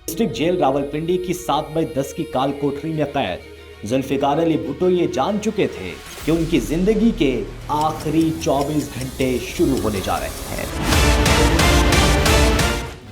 District jail Rawalpindi کی 7/10 کی کال کوٹری میں قید ذوالفقار علی بھٹو یہ جان چکے تھے کہ ان کی زندگی کے آخری 24 گھنٹے شروع ہونے جا رہے ہیں۔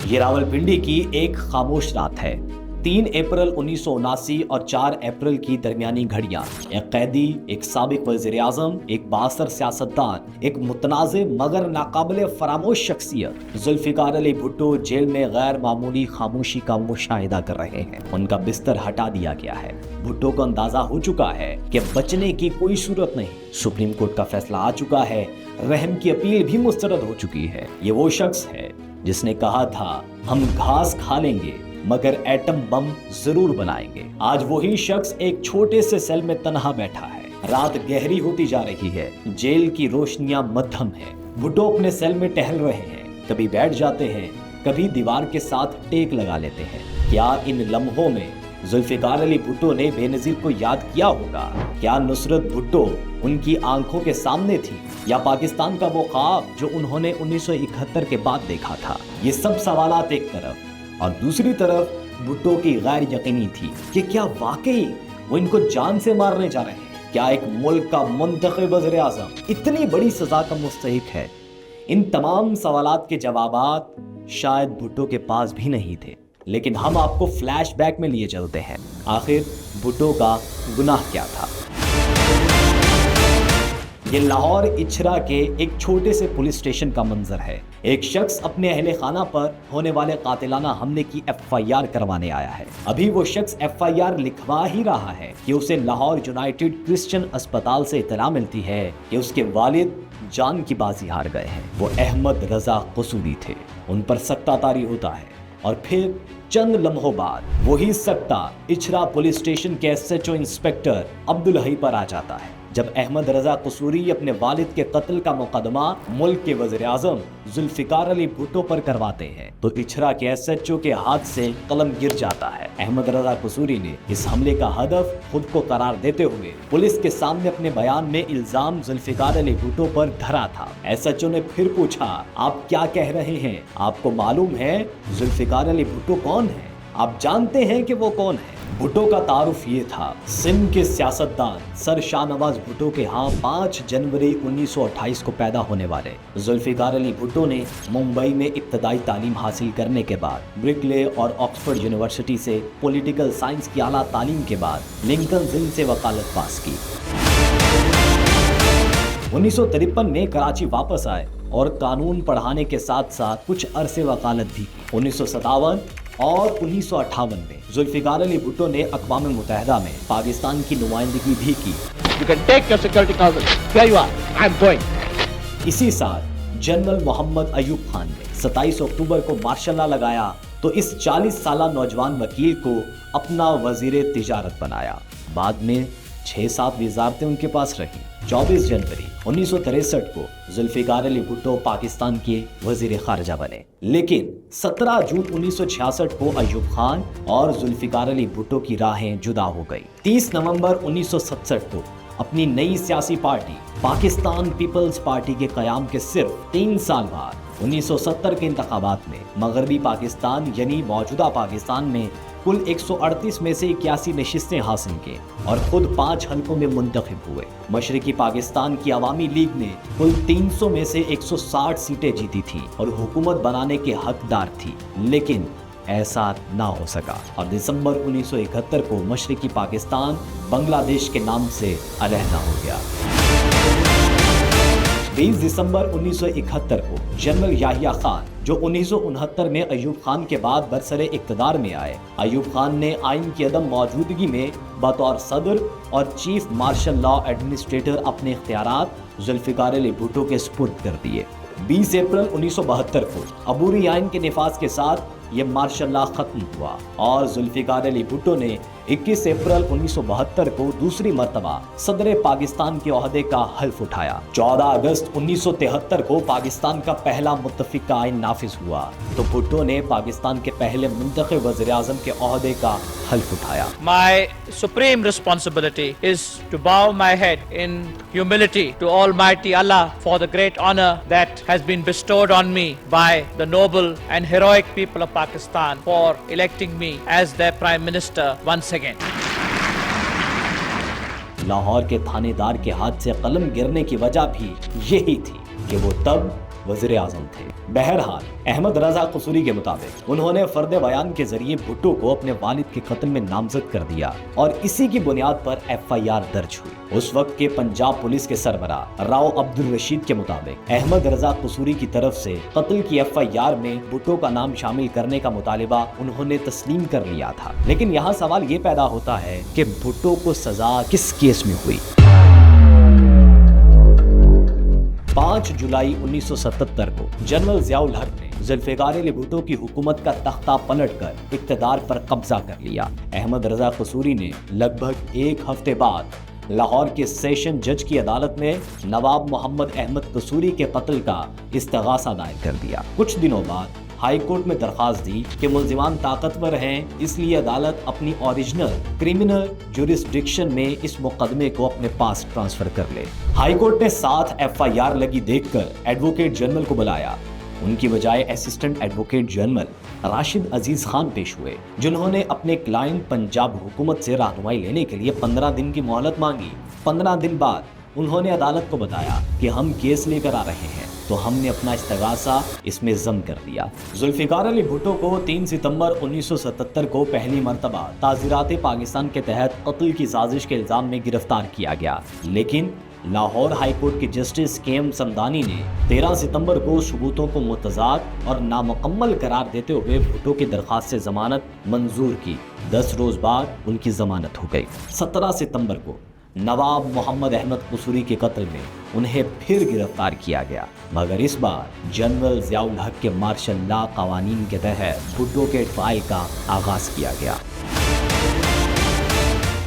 یہ راولپنڈی کی ایک خاموش رات ہے۔ 3 اپریل 1979 اور 4 اپریل کی درمیانی گھڑیاں، ایک قیدی، ایک سابق وزیر اعظم، ایک بااثر سیاستدان، ایک متنازع مگر ناقابل فراموش شخصیت ذوالفقار علی بھٹو جیل میں غیر معمولی خاموشی کا مشاہدہ کر رہے ہیں۔ ان کا بستر ہٹا دیا گیا ہے۔ بھٹو کو اندازہ ہو چکا ہے کہ بچنے کی کوئی صورت نہیں۔ سپریم کورٹ کا فیصلہ آ چکا ہے، رحم کی اپیل بھی مسترد ہو چکی ہے۔ یہ وہ شخص ہے جس نے کہا تھا ہم گھاس کھا لیں گے مگر ایٹم بم ضرور بنائیں گے۔ آج وہی شخص ایک چھوٹے سے سیل میں تنہا بیٹھا ہے۔ رات گہری ہوتی جا رہی ہے، جیل کی روشنیاں مدھم ہیں۔ بھٹو اپنے سیل میں ٹہل رہے ہیں، کبھی بیٹھ جاتے ہیں، کبھی دیوار کے ساتھ ٹیک لگا لیتے ہیں۔ کیا ان لمحوں میں ذوالفقار علی بھٹو نے بے نظیر کو یاد کیا ہوگا؟ کیا نصرت بھٹو ان کی آنکھوں کے سامنے تھی، یا پاکستان کا وہ خواب جو انہوں نے 1971 کے بعد دیکھا تھا؟ یہ سب سوالات ایک طرف، اور دوسری طرف بھٹو کی غیر یقینی تھی کہ کیا واقعی وہ ان کو جان سے مارنے جا رہے ہیں؟ کیا ایک ملک کا منتخب وزیر اعظم اتنی بڑی سزا کا مستحق ہے؟ ان تمام سوالات کے جوابات شاید بھٹو کے پاس بھی نہیں تھے، لیکن ہم آپ کو فلیش بیک میں لیے چلتے ہیں۔ آخر بھٹو کا گناہ کیا تھا؟ یہ لاہور اچھرا کے ایک چھوٹے سے پولیس اسٹیشن کا منظر ہے۔ ایک شخص اپنے اہل خانہ پر ہونے والے قاتلانہ حملے کی FIR کروانے آیا ہے۔ ابھی وہ شخص FIR لکھوا ہی رہا ہے کہ اسے لاہور یونائٹڈ کرسچن اسپتال سے اطلاع ملتی ہے کہ اس کے والد جان کی بازی ہار گئے ہیں۔ وہ احمد رضا قصوری تھے۔ ان پر سکتہ طاری ہوتا ہے، اور پھر چند لمحوں بعد وہی سکتہ اچھرا پولیس اسٹیشن کے SHO انسپکٹر عبدالحی پر آ جاتا ہے۔ جب احمد رضا قصوری اپنے والد کے قتل کا مقدمہ ملک کے وزیر اعظم ذوالفقار علی بھٹو پر کرواتے ہیں تو اچھرا کے SHO کے ہاتھ سے قلم گر جاتا ہے۔ احمد رضا قصوری نے اس حملے کا ہدف خود کو قرار دیتے ہوئے پولیس کے سامنے اپنے بیان میں الزام ذوالفقار علی بھٹو پر دھرا تھا۔ SHO نے پھر پوچھا آپ کیا کہہ رہے ہیں؟ آپ کو معلوم ہے ذوالفقار علی بھٹو کون ہے؟ آپ جانتے ہیں کہ وہ کون ہے؟ بھٹو کا تعارف یہ تھا۔ سندھ کے سیاستدان سر شاہ نواز بھٹو کے ہاں 5 جنوری 1928 کو پیدا ہونے والے ذوالفقار علی بھٹو نے ممبئی میں ابتدائی تعلیم حاصل کرنے کے بعد برکلے اور آکسفورڈ یونیورسٹی سے پولیٹیکل سائنس کی اعلیٰ تعلیم کے بعد لنکن ضلع سے وکالت پاس کی۔ 1953 میں کراچی واپس آئے اور قانون پڑھانے کے ساتھ ساتھ کچھ عرصے وکالت بھی کی۔ 1957 اور 1958 میں ذوالفقار علی بھٹو نے اقوام متحدہ میں پاکستان کی نمائندگی بھی کی۔ اسی سال جنرل محمد ایوب خان نے 27 اکتوبر کو مارشل لاء لگایا تو اس 40 سالہ نوجوان وکیل کو اپنا وزیر تجارت بنایا۔ بعد میں 6-7 وزارتیں ان کے پاس رہیں۔ 24 جنوری 1963 کو ذوالفقار علی بھٹو پاکستان کے وزیر خارجہ بنے، لیکن 17 جون 1966 کو ایوب خان اور ذوالفقار علی بھٹو کی راہیں جدا ہو گئی۔ 30 نومبر 1967 کو اپنی نئی سیاسی پارٹی پاکستان پیپلز پارٹی کے قیام کے صرف 3 سال بعد 1970 کے انتخابات میں مغربی پاکستان یعنی موجودہ پاکستان میں کل 138 میں سے 81 نشستیں حاصل کی اور خود 5 حلقوں میں منتخب ہوئے۔ مشرقی پاکستان کی عوامی لیگ نے کل 300 میں سے 160 سیٹیں جیتی تھیں اور حکومت بنانے کے حقدار تھی، لیکن ایسا نہ ہو سکا اور دسمبر 1971 کو مشرقی پاکستان بنگلہ دیش کے نام سے علیحدہ ہو گیا۔ 20 دسمبر 1971 کو جنرل یحییٰ خان جو 1969 میں ایوب خان کے بعد برسر اقتدار میں آئے، ایوب خان نے آئین کی عدم موجودگی میں بطور صدر اور چیف مارشل لاء ایڈمنسٹریٹر اپنے اختیارات ذوالفقار علی بھٹو کے سپرد کر دیے۔ 20 اپریل 1972 کو عبوری آئین کے نفاذ کے ساتھ یہ مارشل لاء ختم ہوا اور ذوالفقار علی بھٹو نے 21 اپریل 1972 کو دوسری مرتبہ صدر پاکستان کے عہدے کا حلف اٹھایا۔ 14 اگست 1973 کو پاکستان کا پہلا متفقہ آئین نافذ ہوا تو بھٹو نے پاکستان کے پہلے منتخب وزیر اعظم کے عہدے کا حلف اٹھایا۔ My supreme responsibility is to bow my head in humility to Almighty Allah for the great honor that has been bestowed on me by the noble and heroic people of Pakistan for electing me as their Prime Minister once again. Lahore के थानेदार के हाथ से कलम गिरने की वजह भी यही थी कि वो तब वज़ीर आज़म थे। बहरहाल अहमद रजा कसूरी के मुताबिक उन्होंने फर्द बयान के जरिए भुट्टो को अपने वालिद के कत्ल में नामजद कर दिया और इसी की बुनियाद पर FIR दर्ज हुई। उस वक्त के पंजाब पुलिस के सरबराह राव अब्दुल रशीद के मुताबिक अहमद रजा कसूरी की तरफ से कत्ल की FIR में भुट्टो का नाम शामिल करने का मुतालिबा उन्होंने तस्लीम कर लिया था। लेकिन यहाँ सवाल ये पैदा होता है कि भुट्टो को सजा किस केस में हुई। 5 जुलाई 1977 को जनरल ज़ियाउल हक ने जुल्फ़िकार अली भुट्टो की हुकूमत का तख्ता पलटकर इक़्तिदार पर कब्जा कर लिया। अहमद रजा कसूरी ने लगभग एक हफ्ते बाद लाहौर के सेशन जज की अदालत में नवाब मोहम्मद अहमद कसूरी के कत्ल का इस्तगासा दायर कर दिया। कुछ दिनों बाद हाई कोर्ट में दरखास्त दी कि मुल्जिमान ताकतवर हैं, इसलिए अदालत अपनी ओरिजिनल क्रिमिनल जुरिस्डिक्शन में इस मुकदमे को अपने पास ट्रांसफर कर ले। हाई कोर्ट ने 7 FIR लगी देखकर एडवोकेट जनरल को बुलाया। उनकी बजाय असिस्टेंट एडवोकेट जनरल राशिद अजीज खान पेश हुए, जिन्होंने अपने क्लाइंट पंजाब हुकूमत से रहनुमाई लेने के लिए 15 दिन की मोहलत मांगी। 15 दिन बाद उन्होंने अदालत को बताया कि हम केस लेकर आ रहे हैं, तो हमने अपना इस्तगासा इसमें जम कर दिया। जुल्फ़िकार अली भुट्टो को 3 सितंबर 1977 को पहली मर्तबा ताज़ीरात पाकिस्तान के तहत कत्ल की साजिश के इल्ज़ाम में गिरफ्तार किया गया, लेकिन लाहौर हाई कोर्ट के जस्टिस KM समदानी ने 13 सितंबर को सबूतों को मुतज़ाद और नामुकम्मल करार देते हुए भुट्टो की दरख्वास्त से जमानत मंजूर की। 10 रोज बाद उनकी जमानत हो गई। 17 सितंबर को नवाब मोहम्मद अहमद कसूरी के कत्ल में उन्हें फिर गिरफ्तार किया गया, मगर इस बार जनरल ज़ियाउल हक के मार्शल लॉ कवानीन के तहत भुट्टो के ट्रायल का आगाज किया गया।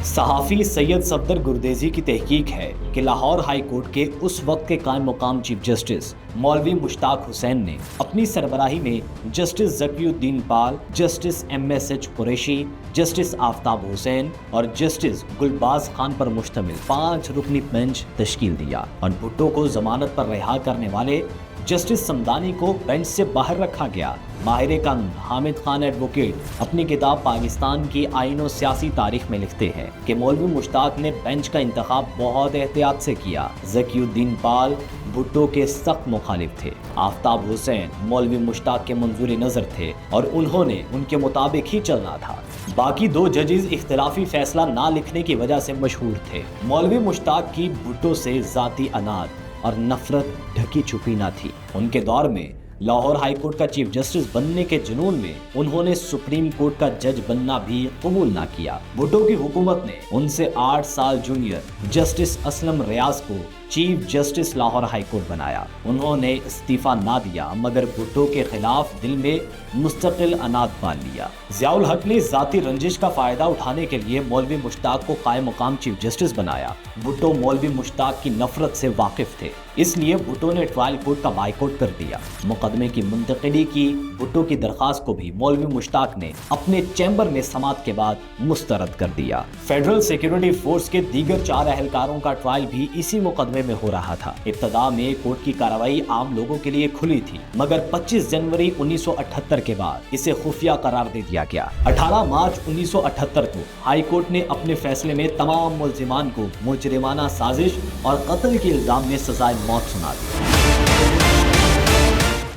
सहाफ़ी सैयद सफदर गुरदेजी की तहकीक है कि लाहौर हाई कोर्ट के उस वक्त के कायम मुकाम चीफ जस्टिस मौलवी मुश्ताक हुसैन ने अपनी सरबराही में justice Zakiuddin Pal, justice MSH Qureshi, justice Aftab Hussain और जस्टिस गुलबाज खान पर मुश्तमिल 5 रुकनी बेंच तश्कील दिया और भुट्टो को जमानत पर रिहा करने वाले जस्टिस समदानी को बेंच से बाहर रखा गया। माहिर कानून हामिद खान एडवोकेट अपनी किताब पाकिस्तान की आईन और सियासी तारीख में लिखते हैं कि मौलवी मुश्ताक ने बेंच का इंतखाब बहुत एहतियात से किया। ज़कीउद्दीन पाल भुट्टो के सख्त मुखालिफ थे। आफ्ताब हुसैन मौलवी मुश्ताक के मंजूर नज़र थे और उन्होंने उनके मुताबिक ही चलना था। बाकी 2 जजेस इख्तिलाफी फैसला ना लिखने की वजह से मशहूर थे। मौलवी मुश्ताक की भुट्टो से ज़ाती अनाद और नफरत ढकी छुपी ना थी। उनके दौर में लाहौर हाई कोर्ट का चीफ जस्टिस बनने के जुनून में उन्होंने सुप्रीम कोर्ट का जज बनना भी कबूल ना किया। भुट्टो की हुकूमत ने उनसे 8 साल जूनियर जस्टिस असलम रियाज को chief justice Lahore high court बनाया। उन्होंने इस्तीफा ना दिया, मगर भुट्टो के खिलाफ दिल में मुस्तकिल अनाद पाल लिया। ज़ियाउल हक ने जाती रंजिश का फायदा उठाने के लिए मौलवी मुश्ताक को कायम मुकाम चीफ जस्टिस बनाया। भुट्टो मौलवी मुश्ताक की नफरत से वाकिफ थे, इसलिए भुट्टो ने ट्रायल कोर्ट का बाइकआउट कर दिया। मुकदमे की मुंतकिली की। भुट्टो की दरखास्त को भी मौलवी मुश्ताक ने अपने चैम्बर में समाअत के बाद मुस्तरद कर दिया। फेडरल सिक्योरिटी फोर्स के दीगर 4 अहलकारों का ट्रायल भी इसी मुकदमे में हो रहा था। इब्तदा में कोर्ट की कार्रवाई आम लोगों के लिए खुली थी, मगर 25 जनवरी 1978 के बाद इसे खुफिया करार दे दिया गया। 18 मार्च 1978 को हाई कोर्ट ने अपने फैसले में तमाम मुल्जिमान को मुजरिमाना साजिश और कत्ल के इल्जाम में सजाए मौत सुना दी।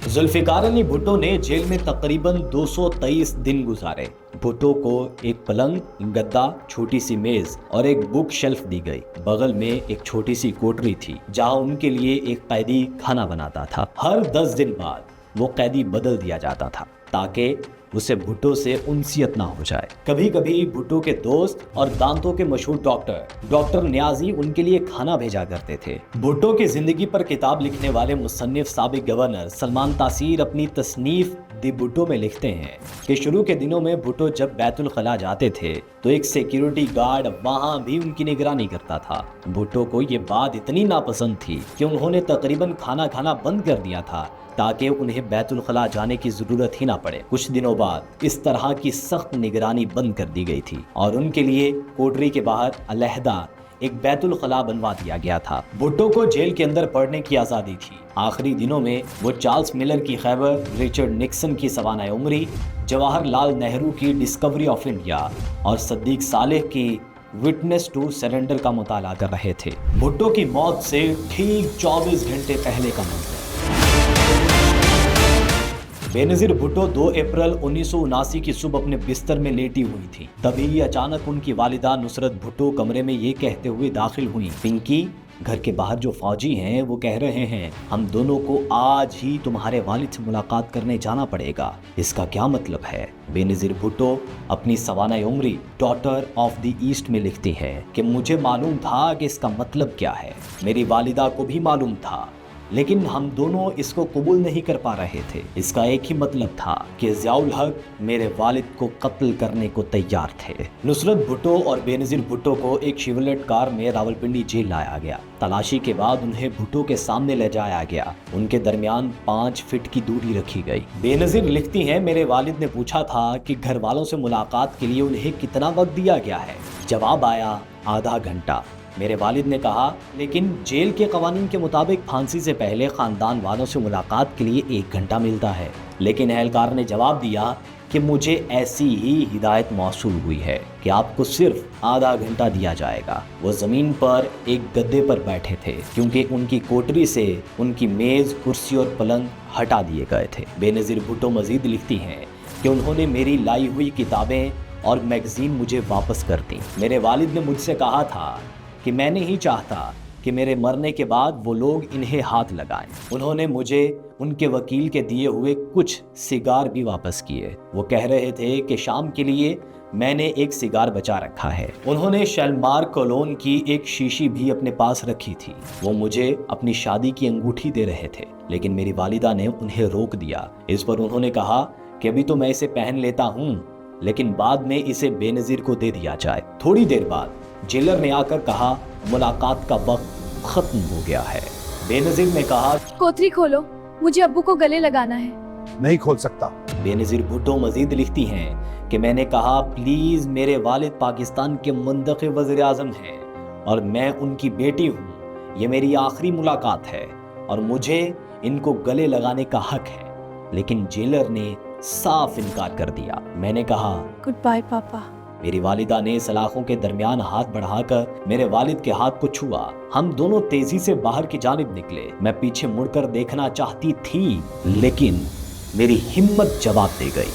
जुल्फ़िकार अली भुट्टो ने जेल में तकरीबन 223 दिन गुजारे। भुट्टो को एक पलंग, गद्दा, छोटी सी मेज और एक बुक शेल्फ दी गई। बगल में एक छोटी सी कोठरी थी जहां उनके लिए एक कैदी खाना बनाता था। हर 10 दिन बाद वो कैदी बदल दिया जाता था ताकि उसे भुट्टो से उनसियत ना हो जाए। कभी कभी भुट्टो के दोस्त और दांतों के मशहूर डॉक्टर नियाजी उनके लिए खाना भेजा करते थे। भुट्टो की जिंदगी पर किताब लिखने वाले मुसन्निफ साबिक गवर्नर सलमान तासीर अपनी तसनीफ दी भुट्टो में लिखते हैं कि शुरू के दिनों में भुट्टो जब बैतुल खला जाते थे तो एक सिक्योरिटी गार्ड वहां भी उनकी निगरानी करता था। भुट्टो को ये बात इतनी नापसंद थी कि उन्होंने तकरीबन खाना खाना बंद कर दिया था ताकि उन्हें बैतुल खला जाने की जरूरत ही ना पड़े। कुछ दिनों बाद इस तरह की सख्त निगरानी बंद कर दी गई थी और उनके लिए कोठरी के बाहर अलहदा एक बैतुल खला बनवा दिया गया था। भुट्टो को जेल के अंदर पढ़ने की आज़ादी थी। आखिरी दिनों में वो चार्ल्स मिलर की खैबर, रिचर्ड निक्सन की सवाना उमरी, जवाहर लाल नेहरू की डिस्कवरी ऑफ इंडिया और सद्दीक सालेह की विटनेस टू सरेंडर का मुताला कर रहे थे। भुट्टो की मौत से ठीक 24 घंटे पहले का मंजर। बेनजीर भुट्टो 2 अप्रैल 1979 की सुबह अपने बिस्तर में लेटी हुई थी। तभी अचानक उनकी वालिदा नुसरत भुट्टो कमरे में ये कहते हुए दाखिल हुई, पिंकी, घर के बाहर जो फौजी हैं वो कह रहे हैं हम दोनों को आज ही तुम्हारे वालिद से मुलाकात करने जाना पड़ेगा। इसका क्या मतलब है? बेनजीर भुट्टो अपनी सवाना उम्री डॉटर ऑफ द ईस्ट में लिखती है कि मुझे मालूम था कि इसका मतलब क्या है, मेरी वालिदा को भी मालूम था, लेकिन हम दोनों इसको कबूल नहीं कर पा रहे थे। इसका एक ही मतलब था कि ज़ियाउल हक मेरे वालिद को कत्ल करने को तैयार थे। नुसरत भुट्टो और बेनजीर भुट्टो को एक शिवलेट कार में रावलपिंडी जेल लाया गया। तलाशी के बाद उन्हें भुट्टो के सामने ले जाया गया। उनके दरमियान 5 फीट की दूरी रखी गई। बेनजीर लिखती हैं, मेरे वालिद ने पूछा था कि घर वालों से मुलाकात के लिए उन्हें कितना वक्त दिया गया है। जवाब आया आधा घंटा। मेरे वालिद ने कहा लेकिन जेल के कवानीन के मुताबिक फांसी से पहले खानदान वालों से मुलाकात के लिए 1 घंटा मिलता है। लेकिन अहलकार ने जवाब दिया कि मुझे ऐसी ही हिदायत मौसूल हुई है कि आपको सिर्फ आधा घंटा दिया जाएगा। वो जमीन पर एक गद्दे पर बैठे थे क्योंकि उनकी कोठरी से उनकी मेज, कुर्सी और पलंग हटा दिए गए थे। बेनजीर भुट्टो मजीद लिखती हैं कि उन्होंने मेरी लाई हुई किताबें और मैगजीन मुझे वापस कर दी। मेरे वालिद ने मुझसे कहा था कि मैं नहीं चाहता कि मेरे मरने के बाद वो लोग इन्हें हाथ लगाएं। उन्होंने मुझे उनके वकील के दिए हुए कुछ सिगार भी वापस किए। वो कह रहे थे कि शाम के लिए मैंने एक सिगार बचा रखा है। उन्होंने शैलमार कोलोन की एक शीशी भी अपने पास रखी थी। वो मुझे अपनी शादी की अंगूठी दे रहे थे, लेकिन मेरी वालिदा ने उन्हें रोक दिया। इस पर उन्होंने कहा कि अभी तो मैं इसे पहन लेता हूँ, लेकिन बाद में इसे बेनजीर को दे दिया जाए। थोड़ी देर बाद जेलर ने आकर कहा मुलाकात का वक्त खत्म हो गया है। बेनजीर ने कहा कोठरी खोलो, मुझे अब्बू को गले लगाना है। नहीं खोल सकता। बेनजीर भुट्टो मजीद लिखती हैं कि मैंने कहा प्लीज, मेरे वालिद पाकिस्तान के मुंतखब वज़ीर आज़म हैं और मैं उनकी बेटी हूँ। ये मेरी आखिरी मुलाकात है और मुझे इनको गले लगाने का हक है। लेकिन जेलर ने साफ इनकार कर दिया। मैंने कहा गुड बाय पापा। मेरी वालिदा ने सलाखों के दरमियान हाथ बढ़ाकर मेरे वालिद के हाथ को छुआ। हम दोनों तेजी से बाहर की जानिब निकले। मैं पीछे मुड़कर देखना चाहती थी, लेकिन मेरी हिम्मत जवाब दे गई।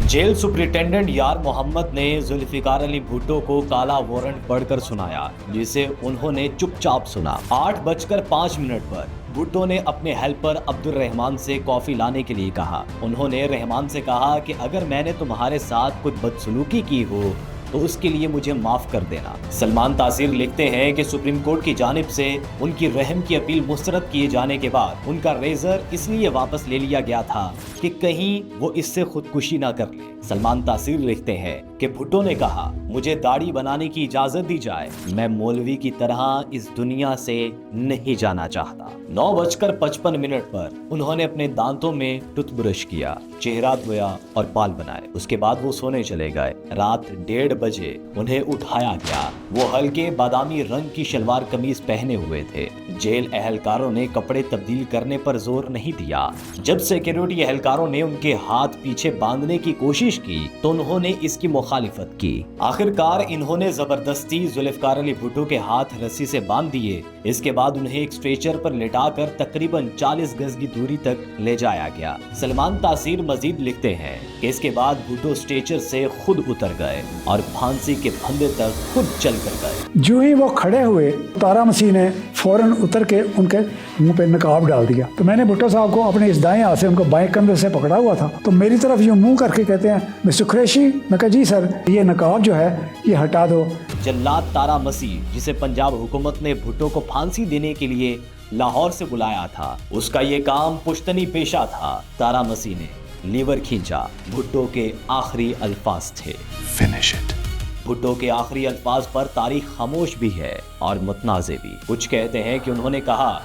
जेल सुपरिटेंडेंट यार मोहम्मद ने जुल्फिकार अली भुट्टो को काला वारंट पढ़कर सुनाया, जिसे उन्होंने चुपचाप सुना। 8:05 पर भुट्टो ने अपने हेल्पर अब्दुल रहमान से कॉफी लाने के लिए कहा। उन्होंने रहमान से कहा कि अगर मैंने तुम्हारे साथ कुछ बदसलूकी की हो तो उसके लिए मुझे माफ कर देना। सलमान तासीर लिखते हैं कि सुप्रीम कोर्ट की जानिब से उनकी रहम की अपील मुस्तरद किए जाने के बाद उनका रेजर इसलिए वापस ले लिया गया था कि कहीं वो इससे खुदकुशी ना कर ले। सलमान तासीर लिखते हैं कि भुट्टो ने कहा मुझे दाढ़ी बनाने की इजाजत दी जाए, मैं मौलवी की तरह इस दुनिया से नहीं जाना चाहता। 9:55 पर उन्होंने अपने दांतों में टूथब्रश किया, चेहरा धोया और बाल बनाए। उसके बाद वो सोने चले गए। रात 1:30 बजे उन्हें उठाया गया। वो हल्के बादामी रंग की शलवार कमीज पहने हुए थे। जेल एहलकारों ने कपड़े तब्दील करने पर जोर नहीं दिया। जब सिक्योरिटी एहलकारों ने उनके हाथ पीछे बांधने की कोशिश की तो उन्होंने इसकी मुखालिफत की। आखिरकार इन्होंने जबरदस्ती जुल्फिकार अली भुट्टो के हाथ रस्सी से बांध दिए। इसके बाद उन्हें एक स्ट्रेचर पर लेटाकर तकरीबन 40 गज की दूरी तक ले जाया गया। सलमान तासीर मजीद लिखते हैं कि इसके बाद भुट्टो स्ट्रेचर से खुद उतर गए और फांसी के फंदे तक खुद चल कर गए। जो ही वो खड़े हुए, तारा मसीह ने फौरन उतर के उनके मुंह पे नकाब डाल दिया। तो मैंने भुट्टो साहब को अपने इस दाएं हाथ से उनको बाएं कंधे से पकड़ा हुआ था, तो मेरी तरफ यूं मुंह करके कहते हैं मिस्टर कुरैशी। मैं कहा जी सर, ये नकाब जो है ये हटा दो। जल्लाद तारा मसीह, जिसे पंजाब हुकूमत ने भुट्टो को फांसी देने के लिए लाहौर से बुलाया था, उसका ये काम पुश्तनी पेशा था। तारा मसीह ने लीवर खींचा। भुट्टो के आखिरी अल्फाज थे, फिनिश इट। भुट्टो के आखिरी अल्फाज पर तारीख खामोश भी है और मुतनाज़े भी। कुछ कहते हैं कि उन्होंने कहा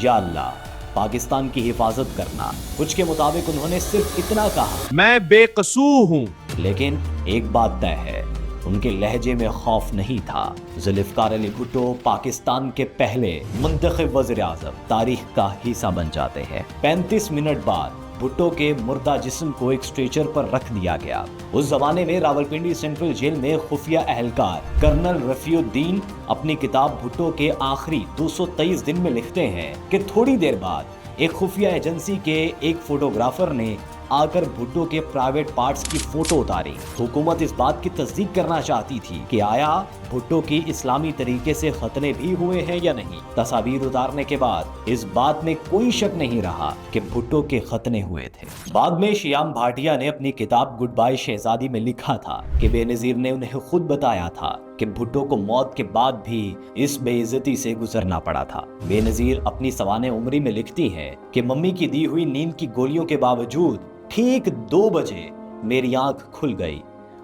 या अल्लाह पाकिस्तान की हिफाजत करना। कुछ के मुताबिक उन्होंने सिर्फ इतना कहा मैं बेकसूर हूँ। लेकिन एक बात तय है, उनके लहजे में खौफ नहीं था। जुल्फिकार अली भुट्टो पाकिस्तान के पहले मुंतखब वज़ीर आज़म तारीख का हिस्सा बन जाते हैं। 35 मिनट बाद भुट्टो के मुर्दा जिस्म को एक स्ट्रेचर पर रख दिया गया। उस जमाने में रावलपिंडी सेंट्रल जेल में खुफिया एहलकार कर्नल रफीउद्दीन अपनी किताब भुट्टो के आखिरी 223 दिन में लिखते हैं कि थोड़ी देर बाद एक खुफिया एजेंसी के एक फोटोग्राफर ने आकर भुट्टो के प्राइवेट पार्ट्स की फोटो उतारी। हुकूमत इस बात की तस्दीक करना चाहती थी कि आया भुट्टो की इस्लामी तरीके से खतने भी हुए हैं या नहीं। तस्वीर उतारने के बाद इस बात में कोई शक नहीं रहा कि भुट्टो के खतने हुए थे। बाद में श्याम भाटिया ने अपनी किताब गुड बाय शहजादी में लिखा था कि बेनजीर ने उन्हें खुद बताया था कि भुट्टो को मौत के बाद भी इस बेइज्जती से गुजरना पड़ा था। बेनजीर अपनी सवाने उम्री में लिखती हैं कि मम्मी की दी हुई नींद की गोलियों के बावजूद ठीक 2 बजे मेरी आंख खुल गई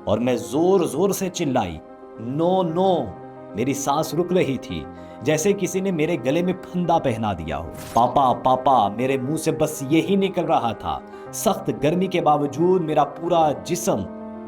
और मैं जोर जोर से चिल्लाई, नो नो। मेरी सांस रुक रही थी, जैसे किसी ने मेरे गले में फंदा पहना दिया हो। पापा पापा मेरे मुंह से बस यही निकल रहा था। सख्त गर्मी के बावजूद मेरा पूरा जिस्म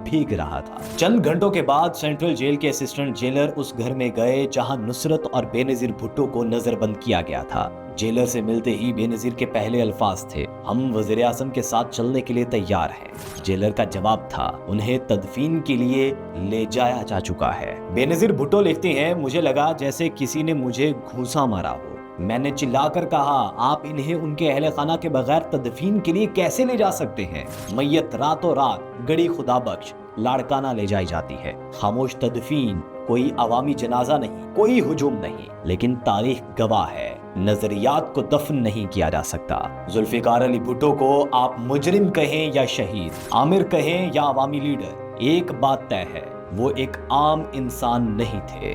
भीग रहा था। चंद घंटों के बाद सेंट्रल जेल के असिस्टेंट जेलर उस घर में गए जहां नुसरत और बेनजीर भुट्टो को नजरबंद किया गया था। जेलर से मिलते ही बेनजीर के पहले अल्फाज थे, हम वजीर आज़म के साथ चलने के लिए तैयार हैं। जेलर का जवाब था, उन्हें तदफीन के लिए ले जाया जा चुका है। बेनजीर भुट्टो लिखते हैं, मुझे लगा जैसे किसी ने मुझे घूंसा मारा हो। मैंने चिल्लाकर कहा, आप इन्हें उनके अहले खाना के बगैर तदफीन के लिए कैसे ले जा सकते हैं? मैयत रातों रात गड़ी खुदा बख्श लाड़काना ले जाई जाती है। खामोश तदफीन कोई अवामी जनाजा नहीं, कोई हुजूम नहीं, लेकिन तारीख गवाह है नजरियात को दफन नहीं किया जा सकता। जुल्फिकार अली भुट्टो को आप मुजरिम कहें या शहीद, आमिर कहें या अवामी लीडर, एक बात तय है, वो एक आम इंसान नहीं थे।